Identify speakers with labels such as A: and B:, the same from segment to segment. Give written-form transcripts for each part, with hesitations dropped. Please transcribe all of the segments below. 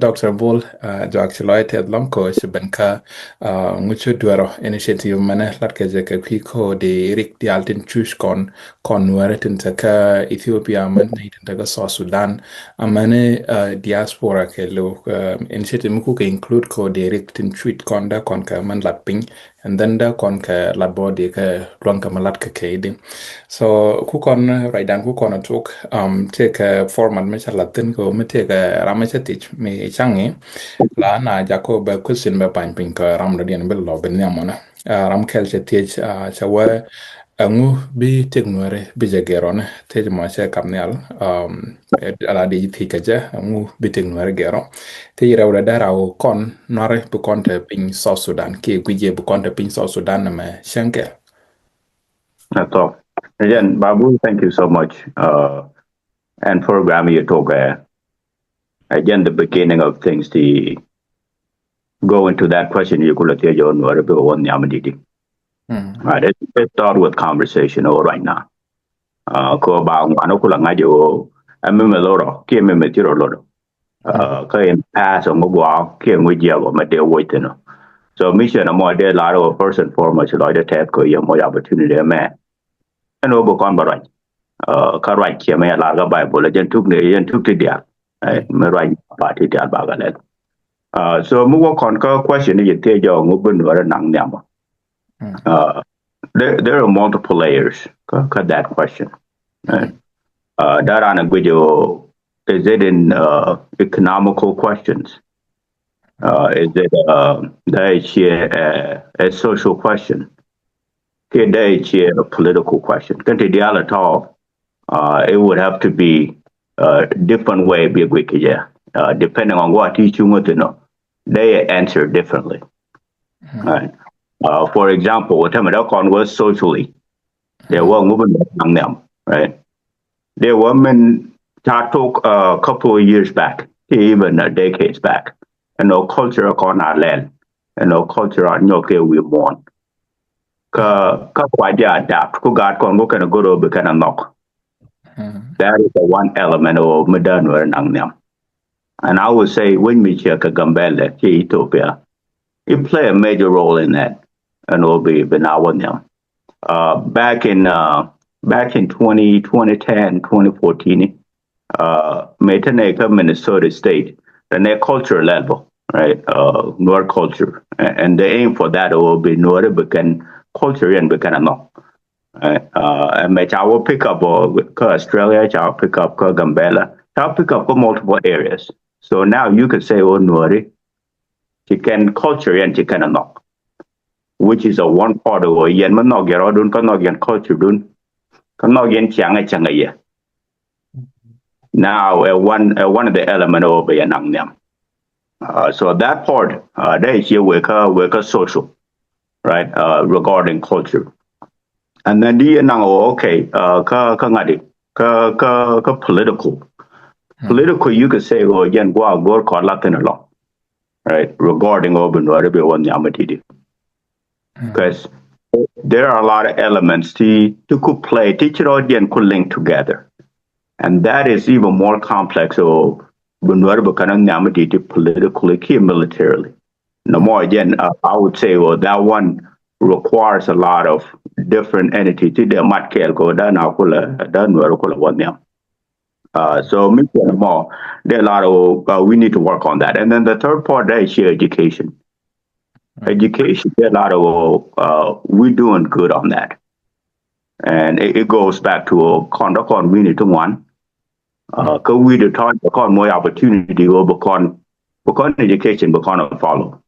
A: Dr. Bol Jock Chiloite Lonko Shibenka Mucho Duero initiative mana latka jaka kwiko de Rick di Altin Chush kon Nuer tintaka Ethiopia man tintaka South Sudan amane diaspora ke lo initiative muku ke include ko de Rick tin tweet konda kon ka man laping and then da kon ka labodi ka luanka malatka ke so kukon right dan kukon talk take a format me latin ko me take a teach me changi la na jako ba question ba pan pin ka ram da dian bel lo ben yamona ram kel teach chawa angu bi teknore bi jagerone te mo che kamnel ala di thikaja angu bi teknore gero te yira wala dara o kon nore bu konte pin South Sudan ke guje bu konte pin South Sudan na me shankel.
B: That's all. Again, Babu, thank you so much. And program you talk. Again, the beginning of things, the go into that question you could tell you what about one yamadidi. Right. Let's start with conversation right now. Ko ba ngano kula ngajo ameme loro ki ameme tiro loro. Ka in pass on go ki ngwe go ma de woiteno. So mission mo de la first and foremost like the tap ko yo mo opportunity man. And over con barai ka right ke me la ga bible jen tuk ne jen tuk ti dia me right party dia ba ga le so mu wo kon ka question ni te jo ngu bun wa nang nyam there are multiple layers ka that question that on a video is it in economical questions is it a social question a political question. It would have to be a different way, depending on what teaching want to know. They answer differently. Right. For example, what time was socially, there were moving among them, right? There were men talk a couple of years back, even decades back, and no culture on our land, and no culture on your we born. Ka kwaja adapt ku God kon go kana go be kana knock. That is the one element of modern nang. And I would say when we check Gambella, Ethiopia, it play a major role in that and will be now. Back in 2010, 2014, Metaneka, Minnesota State, the net culture level, right? Nuer culture. And the aim for that will be Nuer become culture and we kind of know. And I will pick up Australia, I will pick up Gambella, I will pick up multiple areas. So now you could say, oh, Nueri, you can culture and you can know, which is a one part of yen manog yarodun kanog culture dun kanog yen changa ye. Now one of the element of yanang them. So that part, they here work social. Right, regarding culture. And then the political. Political, you could say, well, again, go call Latin along, right, regarding open whatever one yamatidi. Because there are a lot of elements to could play, teacher audience could link together. And that is even more complex or politically, militarily. No more again, I would say, well, that one requires a lot of different entities. They might go down, so more. There are a lot of we need to work on that. And then the third part is education. Education, there are a lot of we're doing good on that, and it goes back to conduct on we need to one. Because we the talk about more opportunity or because education because follow.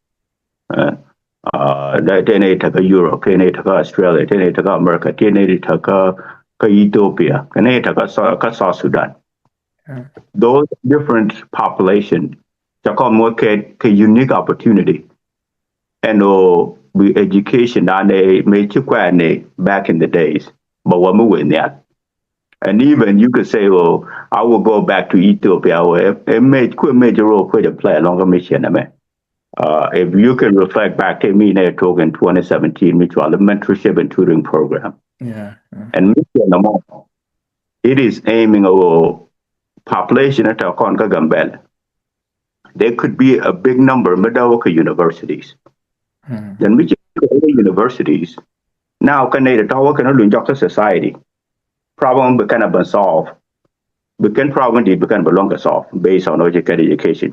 B: Tene taka Europe, tene taka Australia, tene taka America, tene taka Ethiopia, tene taka South Sudan. Those different populations, taka more unique opportunity, and we education that they made you back in the days, but we're moving that. And even you could say, well, I will go back to Ethiopia, where it made a major role to play along a mission. If you can reflect back to me, they talk in 2017, which was the mentorship and tutoring program. And it is aiming at population at Gambella. there could be a big number of medical universities. Then which universities now can they talk and look at society. Problem can have been solved. We can probably become longer solved based on education.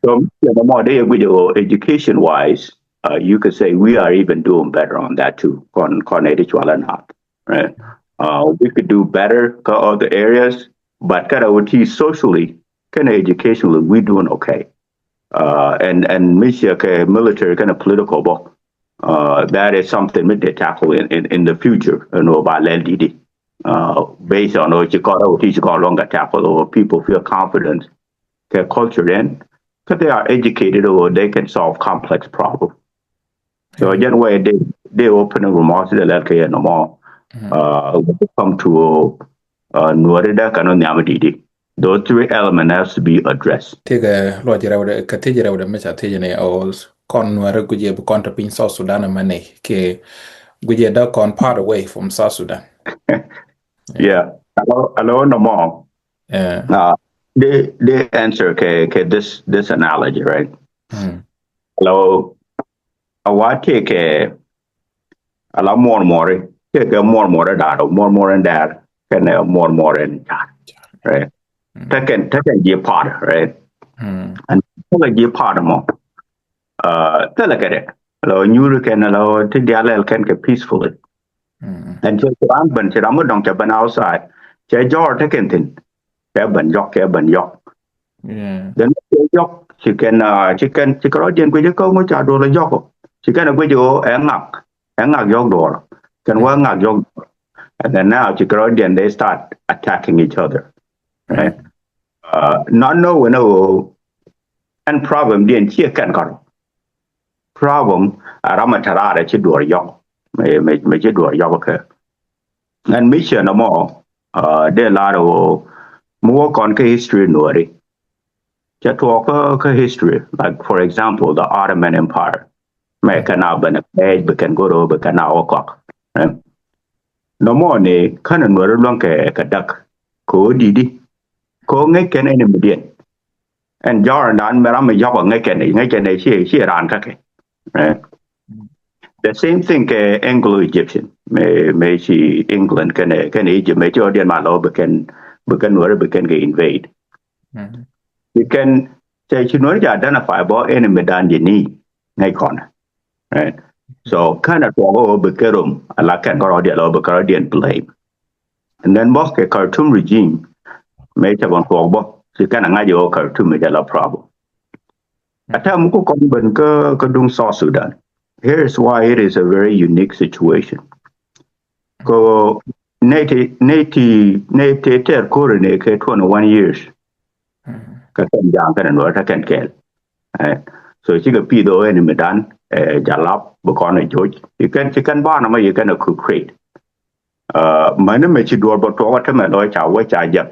B: So the more they with education wise, you could say we are even doing better on that too. On Naath, right? We could do better in other areas, but kind of socially, kind of educationally, we're doing okay. And military kind of political, that is something that they tackle in the future. About LDD, based on what you call longer tackle, or people feel confident, their culture in, because they are educated or they can solve complex problems. So again, where they open a remark to the LK no more. Come to Nuer and Nyamididi. Those three elements has to be addressed.
A: Tiga lojira katijira mecha tijine os kon Nuer guje bu kontra South Sudan mane ke guje da kon part away from South Sudan.
B: Yeah. Hello no more. They answer this analogy, right? Hello, what take a lot more take a more data, more in there, can more in that, right? Take a give part, right? And like give part more. Tell like it. Hello, you can allow to the other can get peacefully. And so I'm been to Ramadan to ban outside. Jar taken thing. Bol Jock. Then Jock, she can audience with you go much out of the job. She can go you and knock your door. Can work knock your door. And then now she can audience they start attacking each other. Right? Not knowing and problem didn't she can go. Problem Ramatarada Chidur Young. May Chidur Yoga. And mission no more. There lot of more on history Nueri. Just talk history, like for example, the Ottoman Empire. May can now be a page, but can go over, can now cock. No more ne canon were long a duck. Ko didi. Ko ngay can any median. And jar and dan merama job on ngay she ran kake. The same thing Anglo-Egyptian. May she England can Egypt may Jordan my law can get invade. You can say you know identify about enemy than you need corner. Right? So kind of go Bekerum, I like can go the Canadian blame. And then both a Khartoum regime made up on Fobo, so you can imagine your Khartoum with a problem. At time Kadung South Sudan. Here's why it is a very unique situation. Go native 21 years. So she could be the enemy done, Jalap, Bukona George. You can ban you can create. My name is Door, but what am I which I just.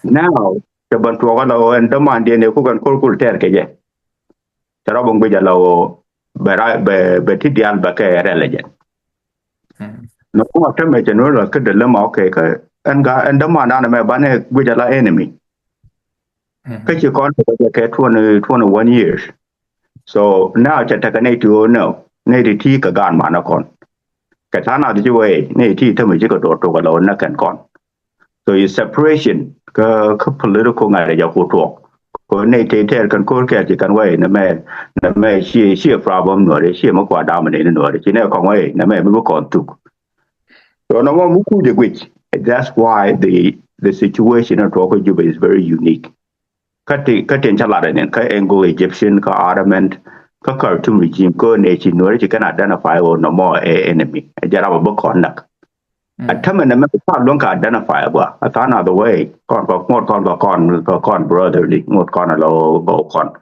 B: Now, the Bantuano and the man, the cook and cool terke. Tarabong Bijalo, Betidian Baka religion. No more temperature, no look at the limo cake and the man on my banner with a enemy. Because you can't get 21 years. So now Chatakanate no, native tea a gun manacon. Katana the way, native Tamajico to alone, Nakan con. So your separation, political marriage of talk. Native can call cat you can wait in the man, she a problem, nor she a dominating, nor she never come away, the man will call took. So no one who the which. That's why the situation of Juba is very unique. Cutting Chaladan, Anglo-Egyptian, Ottoman, Khartoum regime, nation, where you can identify or no more enemy. A Jaraba book on that. At time and the don't identify, I found out the way, con brotherly, more con go con.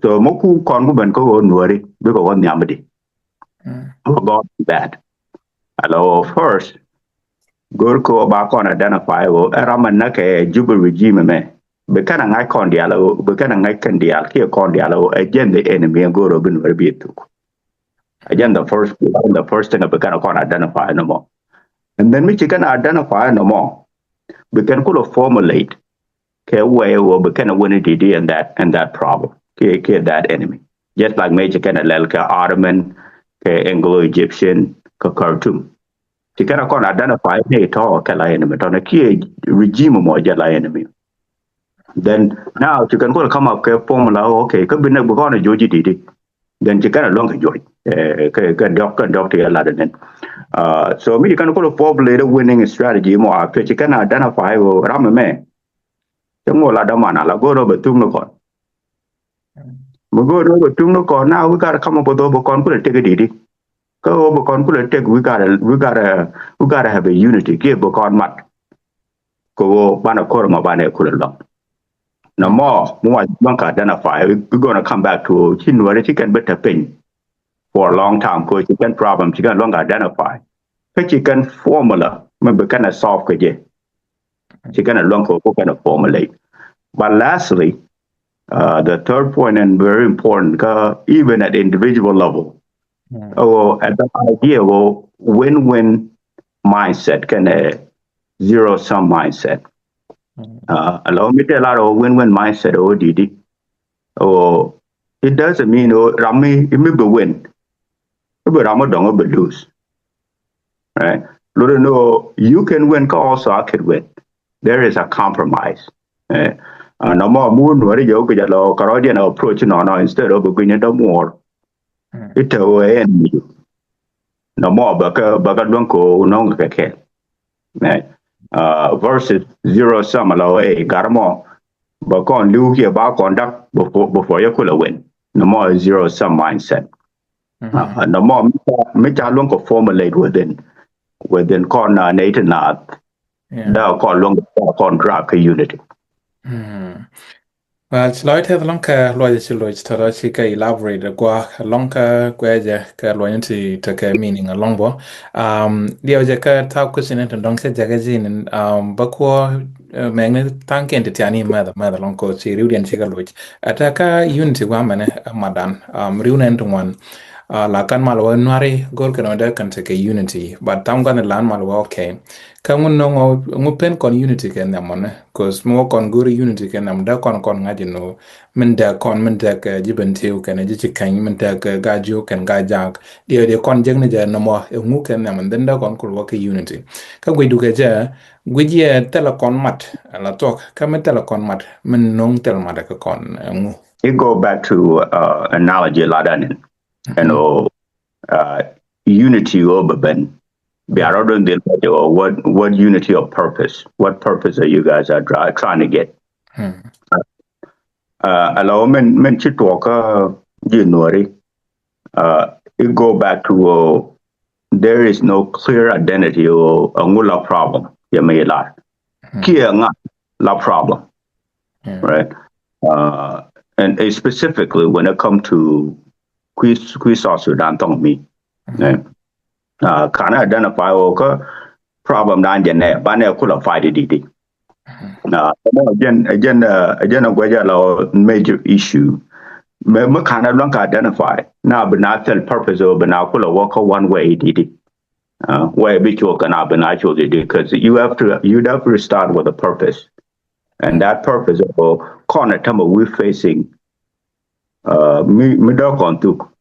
B: So Moku con woman go on worry, we go on the Amity. God bad. Hello, first, Gurko back on identify or Ramanaka Juba regime me. Bekan ang icon dialo, bekan ang icon dial, here con dialo, again the enemy and go robin will be took. Again, the first thing I began to identify no more. And then we can identify no more. We can formulate way over kind of win it and that problem. That enemy. Just like major kind of Lelka, Ottoman, Anglo-Egyptian, Khartoum. She cannot identify it all kala enemy. On a key regime more jala enemy. Then now you can go come up with formula. Okay, could be never going to judge it. Then you can longer joy. Doctor Aladdin. So me you can go to formulate winning strategy more after you can identify Ramame. The more Ladamana, la go over Tumnocon. We go over Tumnocon now, we gotta come up with overcon, put a take it. Go overcon, put a take, we gotta have a unity, give Bocon mat. Go Bana Korma Bana Kulalong. No more don't identify. We're gonna come back to Chinwari chicken better pin for a long time because chicken problems you can long identify. The chicken formula maybe kind of solve it. Chicken a long kind of formulate. But lastly, the third point and very important, even at individual level, at the idea of win-win mindset, kind of zero-sum mindset. Allow me to tell a lot of win-win mindset, Didi. It doesn't mean, Rami, it may be win. But Rama don't lose. Right? No, you can win, also I can win. There is a compromise. No more moon, what you get a Carodian approach instead of beginning no more. It away and you. No more, Baka don't go, no, right? Versus zero-sum allow Garamo, but on Luke about conduct before you could win. No more zero-sum mindset. No more Mita formulate within corner Nathan Naath. Now call long contract unity.
A: Well, Lloyd had lonka Lloyd Lloyd Tarachika elaborate the gua lonka guaja loyalty to meaning a longbo. The Ojaka talk question and donka jagazin and Bakwa magnet tank and Tiani mother lonko, she Rudian Chigalwich. Ataka unity woman, madam, Runan to one. Lakan malwa nwari gol kan take a unity but tam gonna land malwa okay kamun no ngupen kon unity ken namone cause mo kon guri unity ken nam da kon ngaji no men da jibenteu ken ji kan men da gajo ken gajak de kon jengne ja no mo ngu ken nam den da kon ko unity ka gwe du ja gwe telekon mat la tok ka men telekon mat men nong tel mat ka kon ngu.
B: It go back to analogy ladanin. Unity over Ben. What unity of purpose? What purpose are you guys are trying to get? Allow men chitwaka January. It go back to there is no clear identity or angula problem. You may lot. Kia la problem. Right? And specifically when it comes to South Sudan tong me. Can identify problem nan jene bane kula fight it. Again a major issue. Me can not identify now but not tell purpose of now kula walk one way did where bit you can have actually because you'd have to start with a purpose. And that purpose of corner time we're facing me dog on took.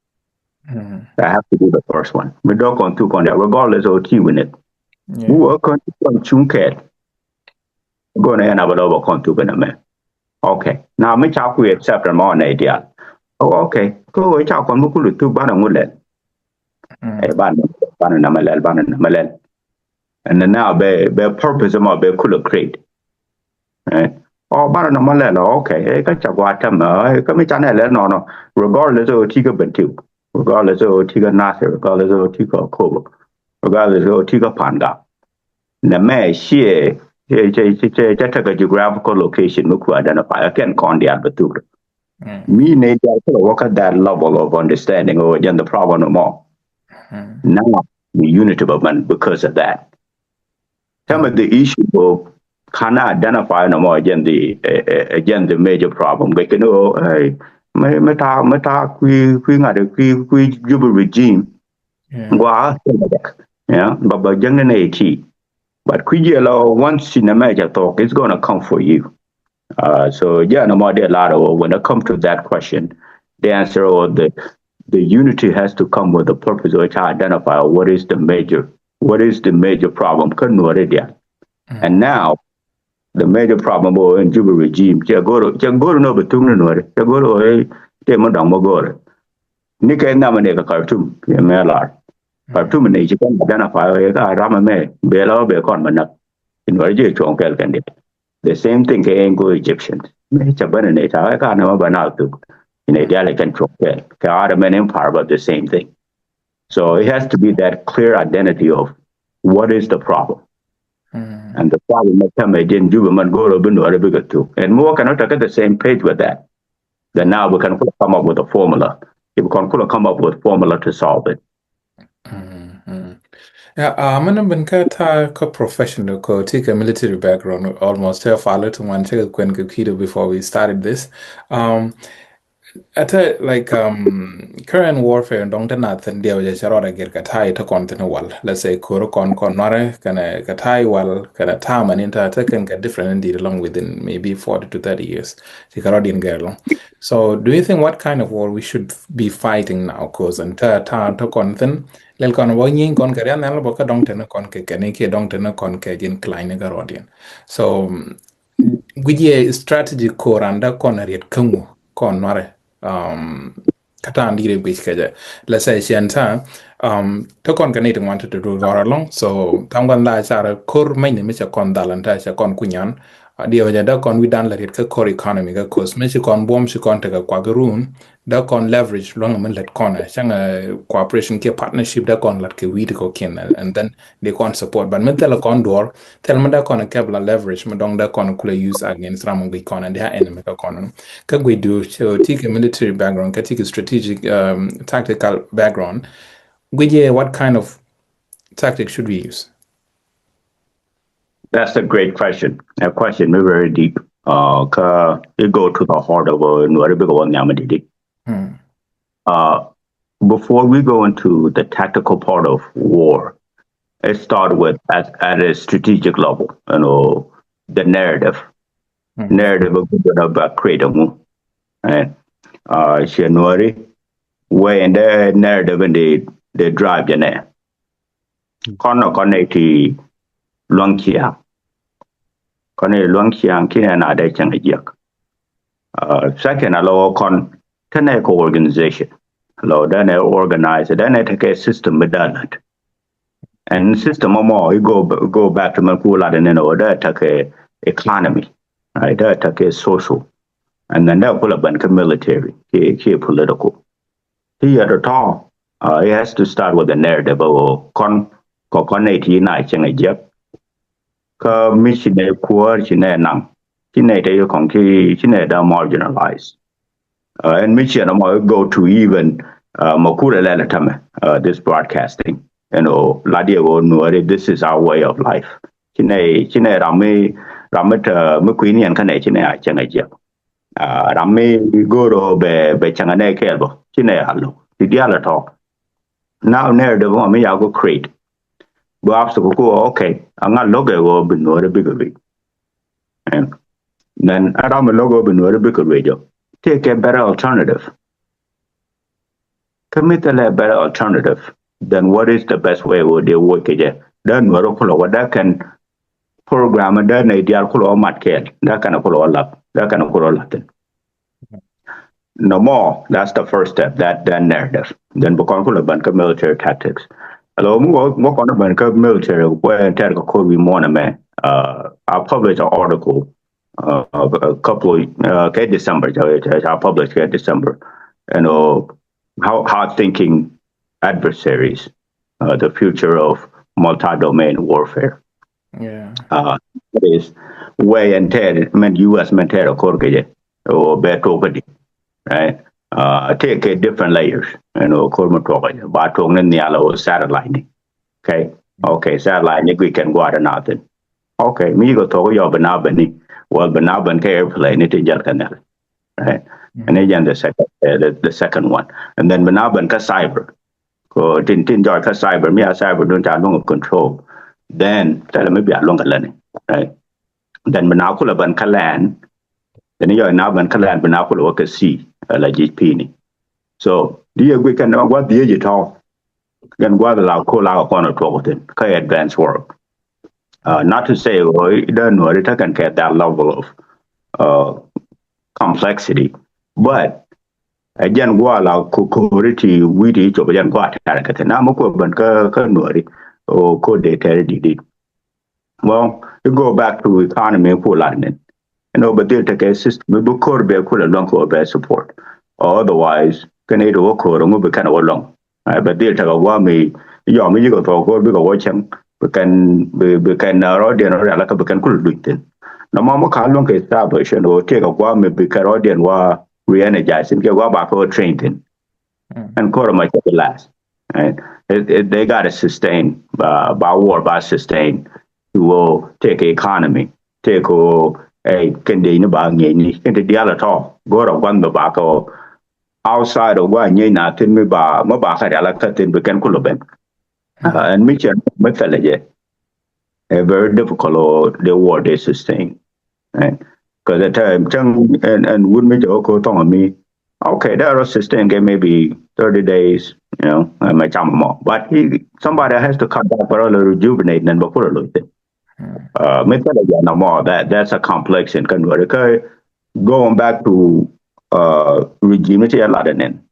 B: I have to do the first one. Me dog on took on that, regardless of T win it. Who work on chunket? Gonna end up with over contour in a man. Okay. Now me chop we accept them on idea. Oh, okay. Go away chop on Mukulu to Banamullet. A banana. And then now be purpose of my be could create. Oh, banana malelo, okay. I got your water, come channel, no, regardless of Tiga Bentu, regardless of Tiga Naath, regardless of Tiga Kobo, regardless of Tiga Panda. The man, she just a geographical location, look to identify. I can't con the Albertura. Me, need to work at that level of understanding or again the problem no more. Now, the unity movement because of that. Tell me the issue of cannot identify no more again the major problem. We can know hey meta we Juba regime. Wow, yeah, but young but once in a major talk, it's gonna come for you. So yeah, no more a lot of when it comes to that question, the answer or the unity has to come with the purpose which I identify what is the major problem. And now the major problem in Juba regime, go to no betung no, go to a demon go. Nika nominate a cartoon, MLR. Cartoon in Egypt identify a Ramame, Bela Beconmana, in Virgil Chonkel candidate. The same thing can go Egyptians. It's a banana, I can't know about in a dialect Chonkel, the Ottoman Empire, but the same thing. So it has to be that clear identity of what is the problem. And the problem that come again, Juba man go to Binu bigger too. And more cannot get the same page with that. Then now we can come up with a formula. If we can come up with a formula to solve it.
A: Yeah, I'm been ka professional ko take a military background almost a follow to one check when before we started this. At like current warfare dong ta Naath and dia ja charo da ger katai to continue wal. Let's say koro kon nore kana katai wal kana time and inter can get different indeed along within maybe 40 to 30 years. Chikarodian girl. So do you think what kind of war we should be fighting now? Cause and ta to content lel kon wo nyin kon karian nalo boka dong tena kon ke ke dong tena kon ke jin kleine garodian. So guje strategy koranda kon ariet kangu kon nore kata andire bich kaje let's say sienta to kon kanite wanted to do all along so tangan la chara kor mai ne mecha kon dalanta cha kon kunyan dio ja da kon widan la ka core economy ka cause mecha kon bom shi kon ta kwa garun da kon leverage long man let kon changa cooperation ke partnership da kon lat ke wid ko ken and then they kon support but men tela kon door tel man da kon kebla leverage man dong da kon kula use against ramon gi kon and their enemy ka kon ka we do so take a military background ka take a strategic tactical background what kind of tactics should we use?
B: That's a great question. That question is very deep. It go to the heart of before we go into the tactical part of war, it started with at a strategic level. The narrative, narrative about creating, and way in the narrative and they drive you there. Connect Luangkia. Luangkia kina na de changa jak. Second, allow connect organization. Allow then they organize it, then they take a system with that. And system more, you go back to Makula and then order take a economy, right? That take a social. And then they'll pull up and military, here political. Here at the top, it has to start with the narrative of connect unite changa jak. Mission poor chine nang chine de konki chine da marginalized and mission go to even makura lelatame this broadcasting ladio no this is our way of life chine rami ramata mukwini an kane chine a changa je rami go be changa ne kelbo chine allo diala talk now narrative me ya go create okay, I'm not logo been no bigger way. And then around the logo been no bigger radio. Take a better alternative. Commit a better alternative. Then what is the best way would they work it? Then what that can program and then ideal color mat care. That kind of color lap. That kind of color Latin. No more. That's the first step. That narrative. Then become military tactics. Hello, work on the military where tactical could be more than man. I published an article a couple of December. I published in December, how thinking adversaries, the future of multi-domain warfare.
A: Yeah,
B: is way and U.S. mental or better, right? Take different layers, satellite. Okay, satellite, we can go out and nothing. Okay, me go to your Banabani, well, Banaban airplane, it is Jalcanel, right? And again, the second one. And then Banaban ka cyber. Go Tintin Jar ka cyber, me a cyber don't have long control. Then tell me be a longer learning, right? Then Banakula ban ka land, then you are now ban kalan banakul work see la GP. So the we can what the age talk can go la ko la ko no to within advanced work. Not to say don't know it can get that level of complexity, but again go la security we reach over again go attack na mo ko ban ka no o ko data did. Well, you go back to economy for Latin. But they'll take a system, we could be a cool long for support. Or otherwise, can it work or move kind of along. But they'll take a one me, you go to a goal, we go watch him, we can already like a can cool do it. No more long establish and or take a one me be Carodian war re energize and get back or trained and quarter much at the last. Right? They got to sustain by war, by sustain to take economy, take a can they ba ni into the other talk go to one back or outside of one ye na tin me ba mo ba ka ala ka tin be kan kulo ben and me chen me fele je a very difficult or the war they sustain right because the time and would me to tong me okay that will sustain game maybe 30 days my chama more but somebody has to come back for a rejuvenate and before a little no more. That's a complex and convert. Going back to regime, it's a lot of them.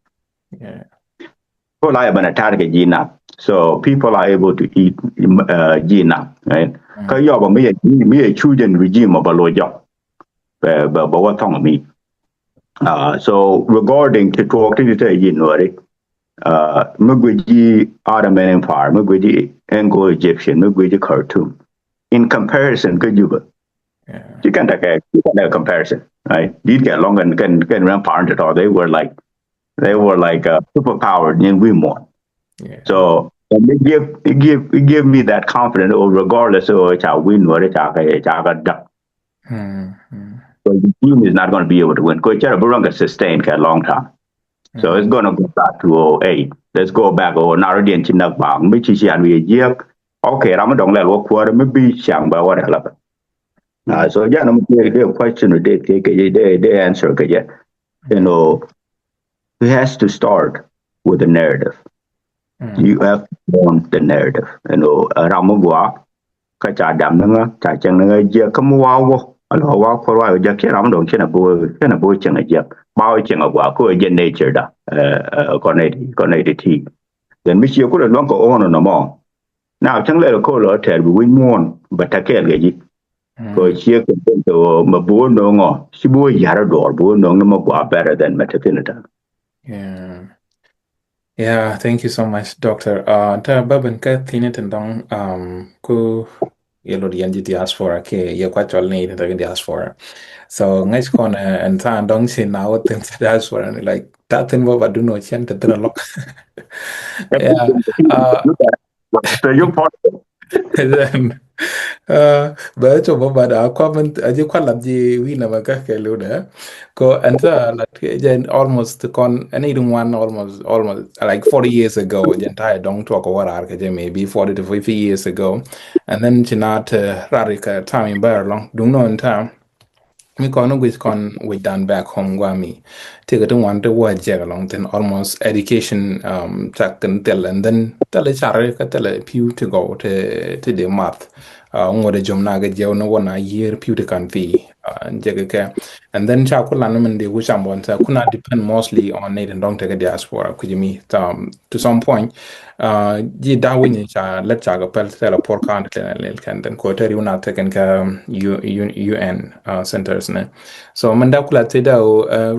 A: Yeah.
B: People are going to target GNAP, so people are able to eat GNAP, right? Because you have me choosing regime of Bol Jock, but what on me? So regarding to talk to the January, Mugwiji Ottoman Empire, Mugwiji Anglo-Egyptian, Mugwiji Khartoum. In comparison, good Juba. Yeah. You can take a comparison, right? These get long and can run part at all. They were like superpowered and we more. Yeah. So and it give me that confidence, or regardless of which I win or it's I duck. So the team is not going to be able to win. Because Burunga sustained for a long time. So it's going to go back to 08. Let's go back or Naradian Chinabang, which is year. Okay, I'm don't let work for maybe shang by what happened. So yeah, I'm a question they answer it has to start with the narrative. You have to own the narrative. Ramagwa, Kacha Damnanga, Tachanga, Jakamuawo, and walk for a while, Jakiram don't can a boy chang a jap, bowing a walk, or gen nature, connected tea. Then Miss you could a longer own no more. Now, chẳng lẽ là cô lỡ thèm bị muôn, but ta kể cái gì? Rồi chia cái từ mà bố nó ngỏ, si bố giả đồ bố nó mà quá better than metafinita.
A: Yeah, thank you so much, Doctor. Ta baban ka tinet ndong ku yelo di anji diaspora ke ye kwa chol ni the diaspora. So ngais kon and ta ndong sin now tin diaspora like ta tin bo badu no chen ta tin lock. Yeah.
B: So you part
A: Then bởi cho bố bà đã qua bên ở dưới khoa làm gì vì nào mà các cái lưu đó có anh ta là cái gen almost con anh ấy đúng one almost like 40 years ago the entire don't talk about cái maybe 40 to 50 years ago and then chỉ not radical time in bear long đúng non time mi kono which con we done back home gwa mi take it one to what jag along then almost education tak kan tel and then tele chare ka tele pew to go to the math ngode jom na ga jew no wona year pew to kan fi jaga ka and then cha ko lan men de wu chambon sa kuna depend mostly on need and don't take a diaspora could you me to some point ji da wini cha let cha ga pel tele por kan kan then ko teri una taken ka UN centers ne so manda kula teda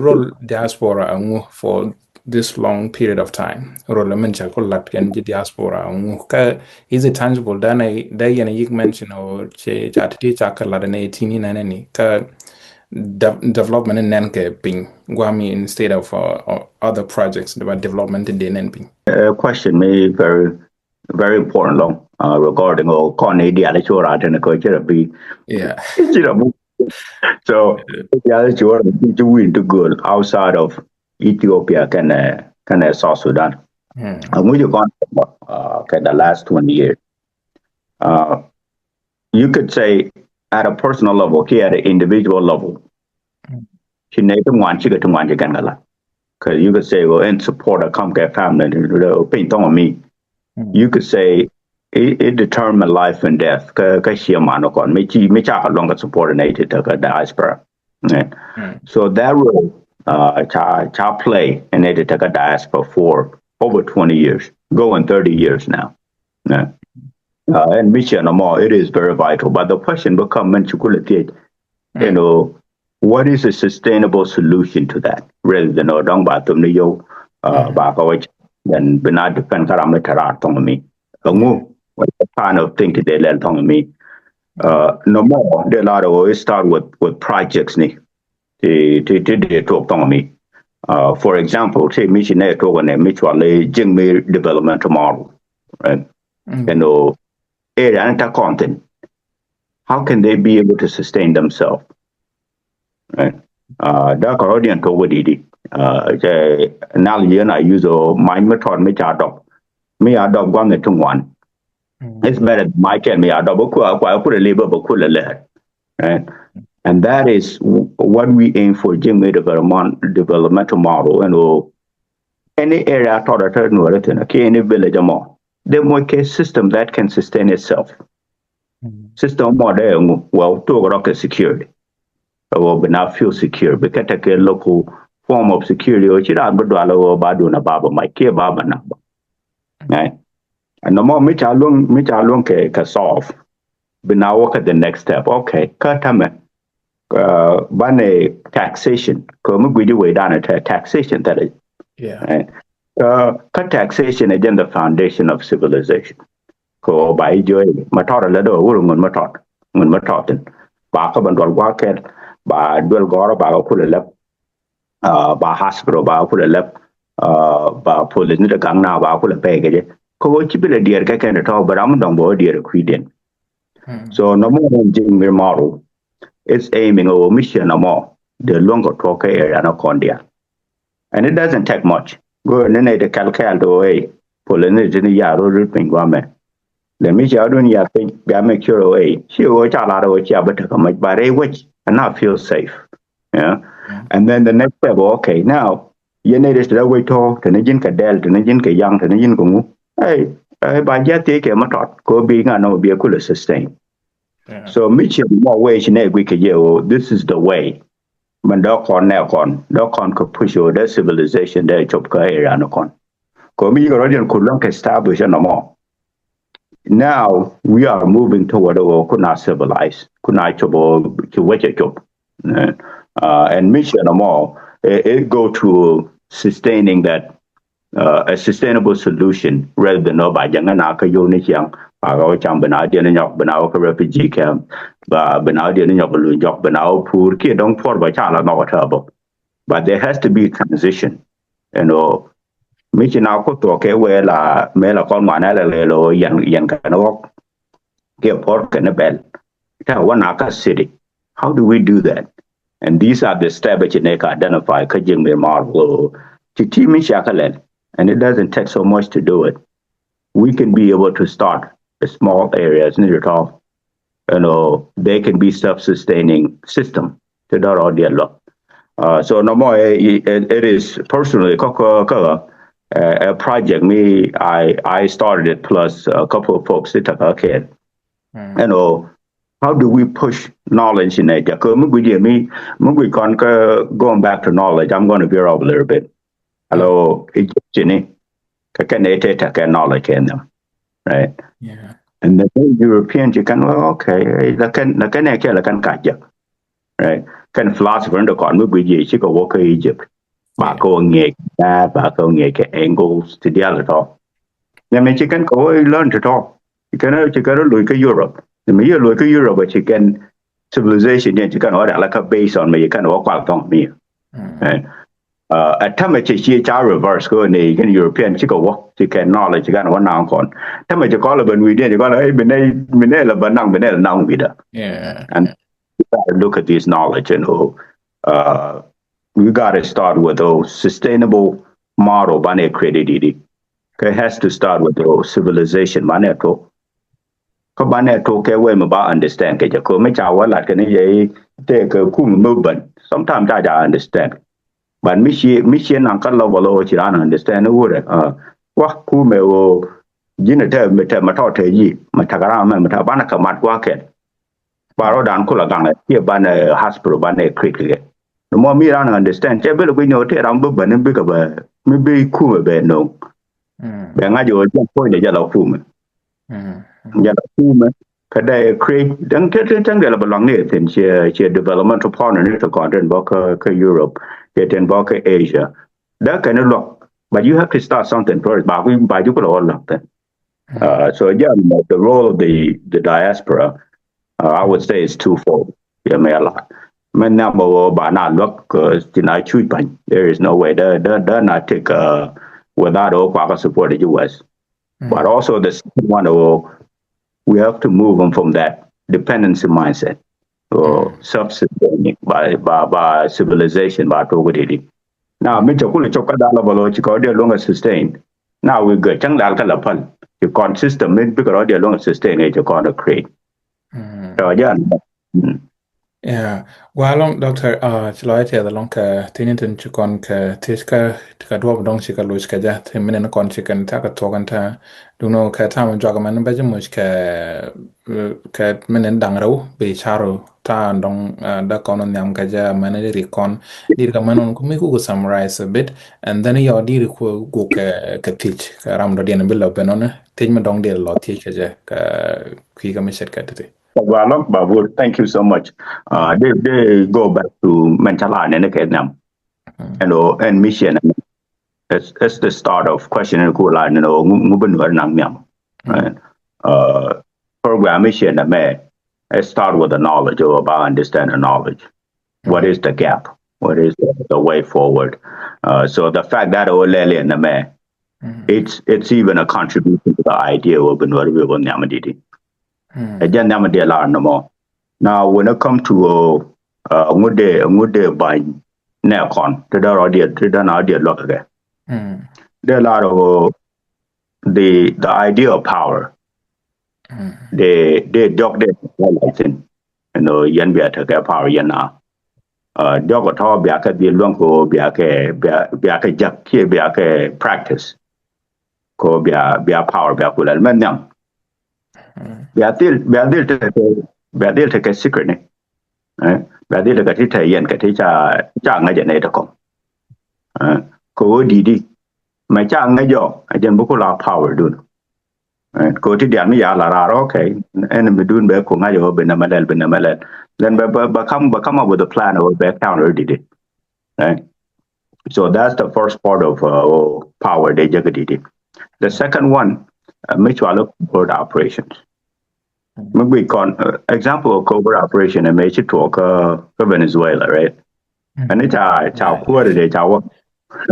A: role diaspora for this long period of time role men cha ko lat ken diaspora ka is it tangible da yana yik mention or che cha ti cha ka la ne tini na ne ka development in Nanke ping Guami instead of other projects about development in the Nanping.
B: Question may very very important long regarding all Canadian and the
A: yeah.
B: So the other to win to good outside of Ethiopia can South Sudan. And when you gone the last 20 years, you could say at a personal level, here at an individual level, She need to want chicken to want you can gala. Because you could say, well, and support a come get family, paint on me. You could say it determine life and death. Because she a man of God, me cha longer subordinated to the diaspora. So that role, cha play and they take a diaspora for over 20 years, going 30 years now. And mission no more, it is very vital. But the question becomes, you know, what is a sustainable solution to that? Rather than dong ba tum ni yo ba ko then bina depend karam tarat tong me. What kind of thing today let tong me? No more. There are always start with projects ni. To talk tong me. For example, say mission talk on a mutually jingme development model, right? You know, area and content. How can they be able to sustain themselves? Right. That Canadian to what did now I use a mind method me adopt. Me adopt one to one. It's better my can me adopt I put a labor but cool right. And that is what we aim for Jimmy developmental model and any area taught at any village or more. There more case system that can sustain itself. System more there well to rocket security. But not feel secure because take a local form of security or my care baba number. Right? And the more which alone can solve. But now work at the next step. Okay, bane taxation. Come we do way down at taxation that is.
A: Yeah.
B: Right? Taxation is the foundation of civilization. Ko by joy matod la do wurun matod. Ba ka ban dol waket ba dual goro ba ko le lep ba hospital ba ko le lep ba police ni da gang na ba ko le pe ge ko chi bile dier ka ken to ba am dong bo dier kwiden. So no more jing model is aiming our mission no more the longer talk area no kondia, and it doesn't take much go ne de kalkal do way police ni ya ro ru pingwa me le mi ja do ni ya think ga make sure way she wo cha la do cha ba ta much ba re which and not feel safe. Yeah. And then the next step, okay, now you need to wait talk to Nijin Kadel, to Nijin Kayang, to Nijin Kungu. Hey, by jet take a matot, go being a no be a cool sustain. So Mitchell more ways in a week a year, this is the way. When Docon could push over the civilization there chop area no con. Komi already could long establish no more. Now we are moving toward could not civilize, could not chop to wait a chop. And mission no more, it go to sustaining that a sustainable solution rather than no by Janganaka Unichang, Pagawa Chambanadia and Yok Banao refugee camp, Banadia and Yok Banao poor kid don't pour by Chala no trouble. But there has to be transition. Mission now put okay where la mela con manala lelo yan canok get pork and a bell. One Aka city. How do we do that? And these are the steps that you can identify kajing me model to team in and it doesn't take so much to do it. We can be able to start a small areas near it all. They can be self-sustaining system to that all dialogue. So no more it is personally a project I started it plus a couple of folks that took a kid. How do we push knowledge in it? Going back to knowledge, I'm going to veer off a little bit. Hello, Egyptian, knowledge in them, right?
A: Yeah.
B: And the Europeans, you can, okay, right? Can philosopher in the corner, we go walk Egypt. Angles to the other talk. Then you can go learn to talk. You can look at Europe. The me look at Europe, but you can civilization, you can order like a base on me, you can walk out on me. At time you reverse go in the European chico walk, you can knowledge, you can one now on. Time you call it when we did, you got a Benella, but now Benella now with her.
A: Yeah.
B: And look at this knowledge, we got to start with a sustainable model, Bane credited. It has to start with the civilization, Maneto. Kabane talk away about understand. Take a cool movement. sometimes I understand. But Michigan Uncle Lovalo Chiran understand the word. What kume o jinete mete matote yi matagarama matabana kamat waket. Baro dan kula ganga here bana hospital bana critically. The more me don't understand, Jebel we know te rambu banin big ba maybe kume be no. Benga jo point the yellow kume. Yellow kume kada create dan tang de la belong ne tin che developmental partner ne to content boka Europe, ten boka Asia. That kind of look. But you have to start something first. But we by you could all look then. So again, the role of the diaspora, I would say is twofold. Yeah, me a lot. Men number by not look there is no way they're not take without all support the US. But also the second one, we have to move them from that dependency mindset or self-sustaining by civilization by Togolidi. Now, Mitchell Chokadala Bolochico, they're longer sustained. Now we go Chang Alcalapal. You can't system it because they're longer sustained age you can't create. So, yeah.
A: Yeah, well, Doctor, Chiloy the long Tinitan Chukon Tiska Tikadwab Dong Chika Luska Jat, Minen Con Chicken Taka Toganta, Duno Katam Jogaman Bajamush Kat Minen Dangro, Be Charo, Ta Dong Dakon Yam Gaja, Maneri Con, Dirkamanon Kumiku summarize a bit, and then your dear go teach Ramrodian Bill of Benona, Tijma Dong de Lot teach Kika Mishet Katati.
B: Thank you so much. They go back to Mentalan and Vietnam, and mission. It's the start of question and cool line, right? Program mission, it start with the knowledge or about understanding knowledge. What is the gap? What is the way forward? So the fact that it's even a contribution to the idea of Namaditi. Now, when it comes to would by Necon, the idea look again. There are a lot of the idea of power. They dog them, yan be at power yana. Dog at all be a longo be a jack here be a practice. Ko be a power be a cool element. Be a take a secret. Be a catita yen catita jang ko didi my chang jo I didn't book power do. Go to the Amiya okay, and be doing back Kungayo Benamal. Then come up with a plan or back counter did it. Right? So that's the first part of power they did. The second one, mutual covert operations. We can example of covert operation and make it talk Venezuela, right? And it's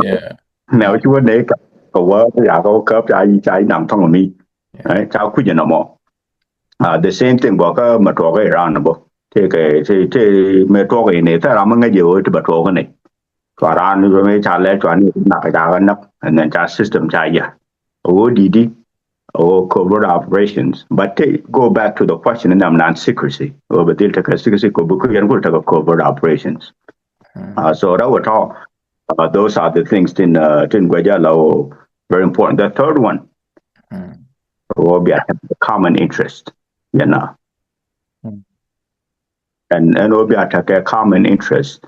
A: yeah.
B: Now you would make a word cup I nang me. Right? The same thing about Matoga around about take a Matoga in it, I'm going to go to Batogani. Around the way I let one knock and then just system Jaya. ODD or covert operations. But go back to the question and I'm not secrecy. But they'll take a secrecy covert operations. So that would talk. Those are the things in Guajala very important. The third one will be a common interest, And will be a common interest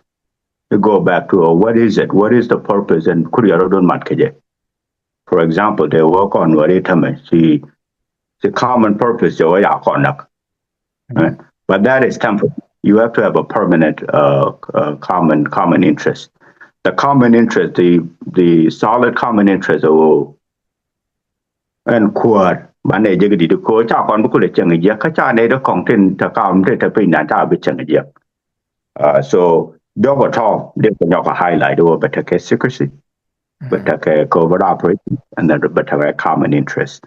B: to go back to what is it? What is the purpose? And for example, they work on what the common purpose, but that is temporary. You have to have a permanent common interest. The common interest, the solid common interest, and quad. Manage the coach on the Kacha need a content to come to pin and so dog at all, they can highlight over better secrecy, but a covert operation, and then better a common interest.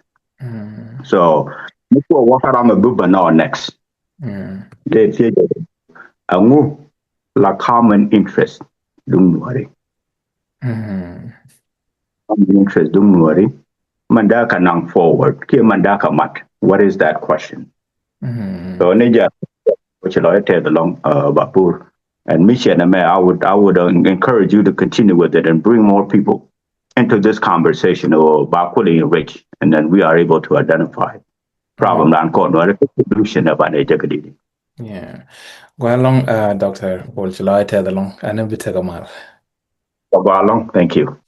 B: So before walk around the book now next. They say a move like common interest. Don't worry. Common interest, don't worry. Mandaka nang forward. Ki mandaka mat. What is that question? So Nija, which I tell the long Bapur. And mission, I would encourage you to continue with it and bring more people into this conversation about quality rich, and then we are able to identify problem and solution of an educated.
A: Yeah. Go along, Dr. Bol Jock, along, and then we take a
B: Thank you.